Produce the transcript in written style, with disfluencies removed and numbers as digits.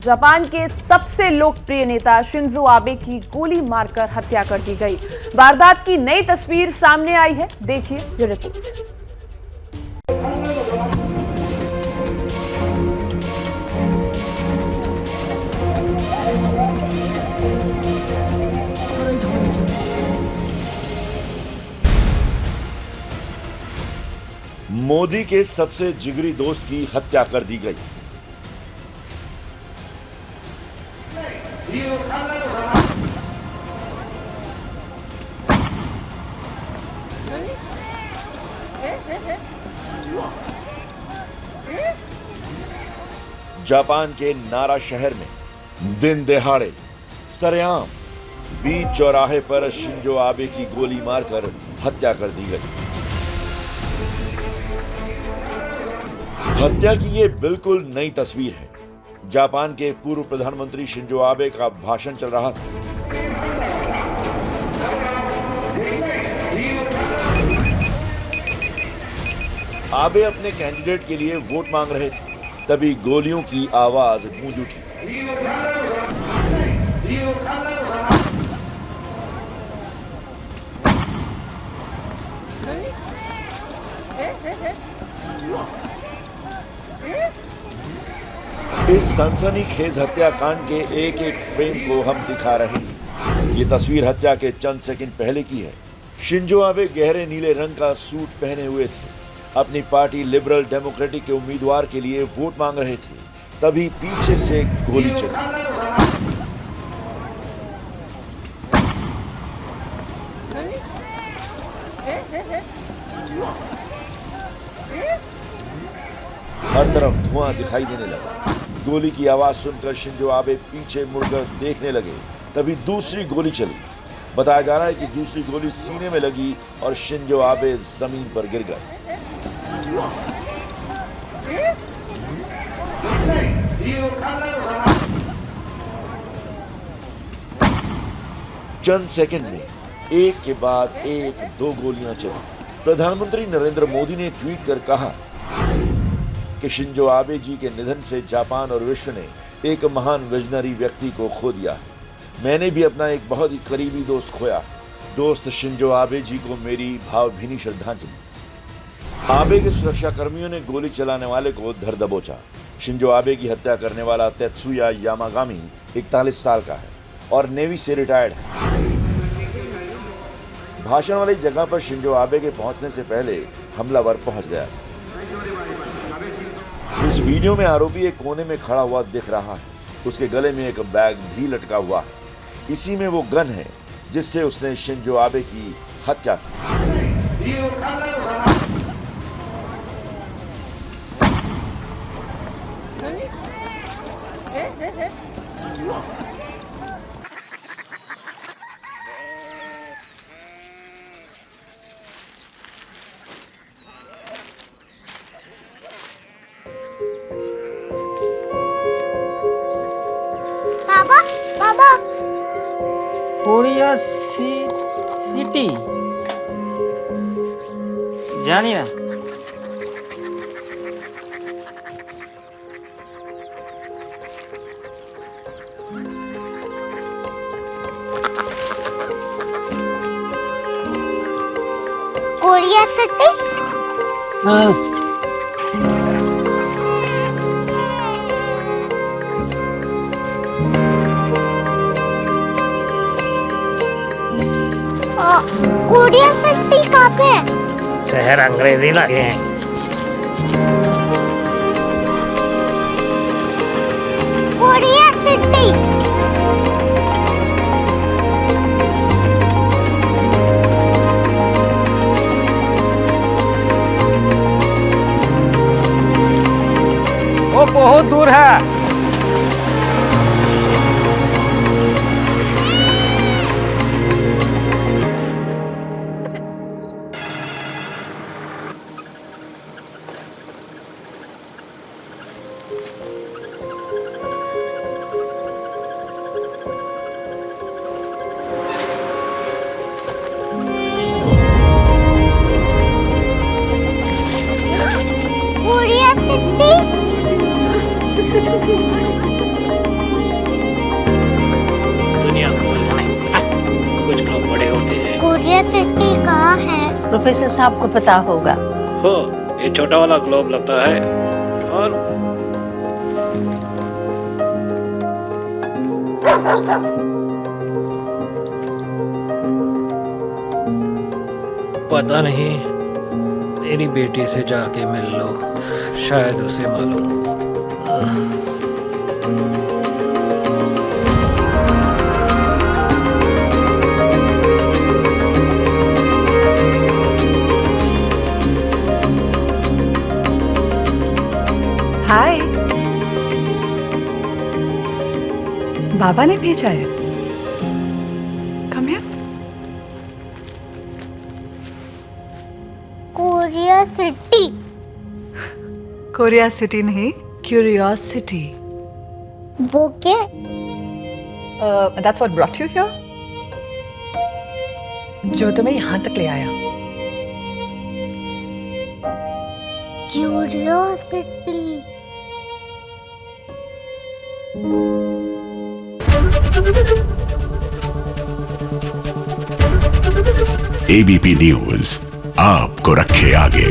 Japan के सबसे लोकप्रिय नेता शिंजो आबे की गोली मारकर हत्या कर दी गई। वारदात की नई तस्वीर सामने आई है, देखिए ये रिपोर्ट। मोदी के सबसे जिगरी दोस्त की हत्या कर दी गई। जापान के नारा शहर में दिन दहाड़े सरेआम बीच चौराहे पर शिंजो आबे की गोली मारकर हत्या कर दी गई। हत्या की ये बिल्कुल नई तस्वीर है। जापान के पूर्व प्रधानमंत्री शिंजो आबे का भाषण चल रहा था। आबे अपने कैंडिडेट के लिए वोट मांग रहे थे, तभी गोलियों की आवाज गूंज उठी। इस सनसनीखेज हत्याकांड के एक एक फ्रेम को हम दिखा रहे हैं। ये तस्वीर हत्या के चंद सेकंड पहले की है। शिंजो आबे गहरे नीले रंग का सूट पहने हुए थे, अपनी पार्टी लिबरल डेमोक्रेटिक के उम्मीदवार के लिए वोट मांग रहे थे, तभी पीछे से गोली चली। हर तरफ धुआं दिखाई देने लगा। गोली की आवाज सुनकर शिंजो आबे पीछे मुड़कर देखने लगे, तभी दूसरी गोली चली। बताया जा रहा है कि दूसरी गोली सीने में लगी और शिंजो आबे जमीन पर गिर गए। चंद सेकंड में एक के बाद एक दो गोलियां चली। प्रधानमंत्री नरेंद्र मोदी ने ट्वीट कर कहा कि शिंजो आबे जी के निधन से जापान और विश्व ने एक महान विजनरी व्यक्ति को खो दिया है। मैंने भी अपना एक बहुत ही करीबी दोस्त खोया। दोस्त शिंजो आबे जी को मेरी भावभीनी श्रद्धांजलि। आबे के सुरक्षा कर्मियों ने गोली चलाने वाले को धर दबोचा। शिंजो आबे की हत्या करने वाला तेत्सुया यामागामी 41 साल का है और नेवी से रिटायर्ड है। भाषण वाली जगह पर शिंजो आबे के पहुंचने से पहले हमलावर पहुंच गया था। इस वीडियो में आरोपी एक कोने में खड़ा हुआ दिख रहा है। उसके गले में एक बैग भी लटका हुआ है। इसी में वो गन है जिससे उसने शिंजो आबे की हत्या की। कोरिया सिटी जानी ना। Korea city? हाँ। कोरिया सिटी कहाँ पे है? शहर अंग्रेजी लगे हैं। Korea city. वो बहुत दूर है। Korea city. क्यूरियोसिटी कहाँ है? प्रोफेसर साहब को पता होगा। हो, ये छोटा वाला ग्लोब लगता है और पता नहीं, मेरी बेटी से जाके मिल लो, शायद उसे मालूम हो। हाय, बाबा ने भेजा है। Come here. Curiosity. Korea city नहीं, क्यूरियोसिटी। वो क्या? That's what brought you here. जो तुम्हें यहाँ तक ले आया। क्यूरियोसिटी। एबीपी न्यूज आपको रखे आगे।